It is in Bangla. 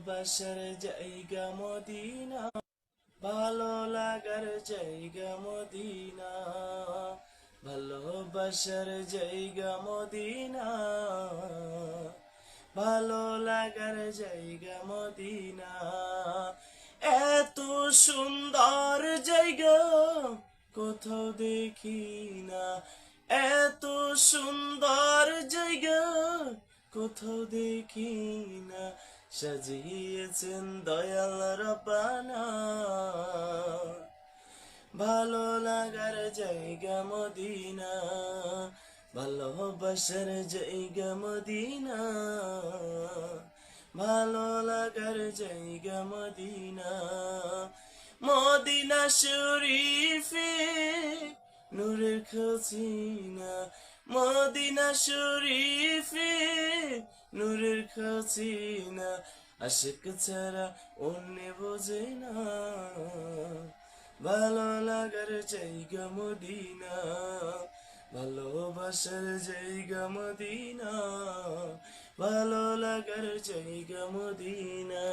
ভালোবাসার জায়গা মদিনা, ভালো লাগার জায়গা মদিনা, ভালোবাসার জায়গা মদিনা, ভালো লাগার জায়গা মদিনা। এত সুন্দর জায়গা কোথাও দেখি না, এত সুন্দর জায়গা কোথাও দেখি না, সাজিয়েছেন দয়াল রব্বানা। ভালো লাগার জায়গা মদিনা, ভালোবাসার জায়গা মদিনা, ভালো লাগার জায়গা মদিনা। মদিনা শরীফে নূরের খজিনা, মদিনা শরীফে নূরের খজিনা, আশিক ছাড়া অন্য বোঝে না। ভালো লাগার জায়গা মদিনা, ভালোবাসার জায়গা মদিনা, ভালো লাগার জায়গা মদিনা।